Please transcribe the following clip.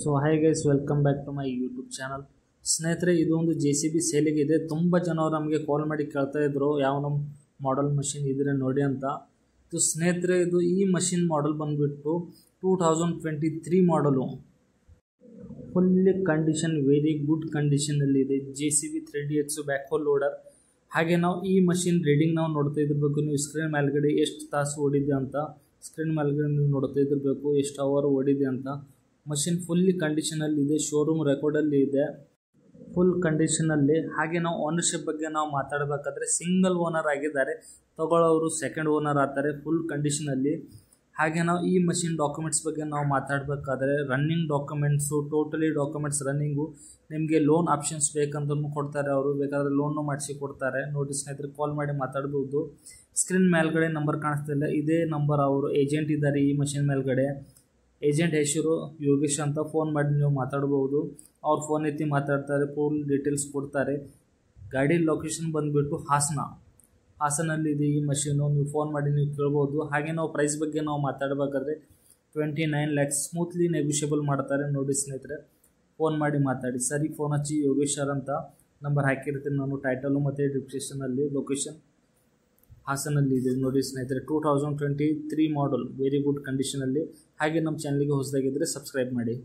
So hi guys, welcome back to my YouTube channel. ಸ್ನೇಹಿತರೆ, ಇದು ಒಂದು JCB ಸೇಲಿಗೆ ಇದೆ. ತುಂಬ ಜನರು ನಮಗೆ ಕಾಲ್ ಮಾಡಿ ಕೇಳ್ತಾ ಇದ್ರು, ಯಾವ ನಮ್ಮ ಮಾಡೆಲ್ ಮಷಿನ್ ಇದ್ರೆ ನೋಡಿ ಅಂತ. ಇದು ಸ್ನೇಹಿತರೆ, ಈ ಮಷಿನ್ ಮಾಡೆಲ್ ಬಂದುಬಿಟ್ಟು 2023 ಮಾಡಲು. ಫುಲ್ಲಿ ಕಂಡೀಷನ್, ವೆರಿ ಗುಡ್ ಕಂಡೀಷನಲ್ಲಿ ಇದೆ. JCB 3DX backhoe loader. ಹಾಗೆ ನಾವು ಈ ಮಷಿನ್ ರೀಡಿಂಗ್ ನಾವು ನೋಡ್ತಾ ಇದ್ದಿರಬೇಕು. ನೀವು ಸ್ಕ್ರೀನ್ ಮೇಲ್ಗಡೆ ಎಷ್ಟು ತಾಸು ಓಡಿದೆ ಅಂತ ಸ್ಕ್ರೀನ್ ಮೇಲ್ಗಡೆ ನೀವು ನೋಡ್ತಾ ಇದ್ದಿರಬೇಕು, ಎಷ್ಟು ಅವರ್ ಓಡಿದೆ ಅಂತ. ಮಷಿನ್ ಫುಲ್ಲಿ ಕಂಡೀಷನಲ್ಲಿ ಇದೆ, ಶೋರೂಮ್ ರೆಕಾರ್ಡಲ್ಲಿ ಇದೆ, ಫುಲ್ ಕಂಡೀಷನಲ್ಲಿ. ಹಾಗೆ ನಾವು ಓನರ್ಶಿಪ್ ಬಗ್ಗೆ ನಾವು ಮಾತಾಡಬೇಕಾದ್ರೆ ಸಿಂಗಲ್ ಓನರ್ ಆಗಿದ್ದಾರೆ, ತಗೊಳ್ಳೋರು ಸೆಕೆಂಡ್ ಓನರ್ ಆಗ್ತಾರೆ, ಫುಲ್ ಕಂಡೀಷನಲ್ಲಿ. ಹಾಗೆ ನಾವು ಈ ಮಷಿನ್ ಡಾಕ್ಯುಮೆಂಟ್ಸ್ ಬಗ್ಗೆ ನಾವು ಮಾತಾಡಬೇಕಾದ್ರೆ running documents, totally documents running. ನಿಮಗೆ ಲೋನ್ ಆಪ್ಷನ್ಸ್ ಬೇಕಂತಲೂ ಕೊಡ್ತಾರೆ, ಅವರು ಬೇಕಾದರೆ ಲೋನು ಮಾಡಿಸಿ ಕೊಡ್ತಾರೆ. ನೋಡಿ ಸ್ನೇಹಿತರೆ, ಕಾಲ್ ಮಾಡಿ ಮಾತಾಡ್ಬೋದು. ಸ್ಕ್ರೀನ್ ಮೇಲ್ಗಡೆ ನಂಬರ್ ಕಾಣಿಸ್ತಿಲ್ಲ, ಇದೇ ನಂಬರ್. ಅವರು ಏಜೆಂಟ್ ಇದ್ದಾರೆ ಈ ಮಷಿನ್ ಮೇಲ್ಗಡೆ. ಏಜೆಂಟ್ ಹೆಸರು ಯೋಗೇಶ್ ಅಂತ. ಫೋನ್ ಮಾಡಿ ನೀವು ಮಾತಾಡ್ಬೋದು. ಅವ್ರು ಫೋನ್ ಎತ್ತಿ ಮಾತಾಡ್ತಾರೆ, ಫುಲ್ ಡೀಟೇಲ್ಸ್ ಕೊಡ್ತಾರೆ. ಗಾಡಿ ಲೊಕೇಶನ್ ಬಂದುಬಿಟ್ಟು ಹಾಸನಲ್ಲಿ ಇದೆ ಈ ಮಷೀನು. ನೀವು ಫೋನ್ ಮಾಡಿ ನೀವು ಕೇಳ್ಬೋದು. ಹಾಗೆ ನಾವು ಪ್ರೈಸ್ ಬಗ್ಗೆ ನಾವು ಮಾತಾಡಬೇಕಾದ್ರೆ 29 lakhs ಸ್ಮೂತ್ಲಿ ನೆಗೋಷಿಯಬಲ್ ಮಾಡ್ತಾರೆ. ನೋಡಿ ಸ್ನೇಹಿತರೆ, ಫೋನ್ ಮಾಡಿ ಮಾತಾಡಿ. ಸರಿ, ಫೋನ್ ಹಚ್ಚಿ ಯೋಗೇಶ್ ಸರ್ ಅಂತ ನಂಬರ್ ಹಾಕಿರ್ತೀನಿ ನಾನು ಟೈಟಲು ಮತ್ತು ಡಿಸ್ಕ್ರಿಪ್ಷನಲ್ಲಿ. ಲೊಕೇಶನ್ ಹಾಸನಲ್ಲಿ ಇದೆ. ನೋಡಿ ಸ್ನೇಹಿತರೆ, 2023 ಮಾಡಲ್, ವೆರಿ ಗುಡ್ ಕಂಡೀಷನಲ್ಲಿ. ಹಾಗೆ ನಮ್ಮ ಚಾನಲ್ಗೆ ಹೊಸದಾಗಿದ್ದರೆ ಸಬ್ಸ್ಕ್ರೈಬ್ ಮಾಡಿ.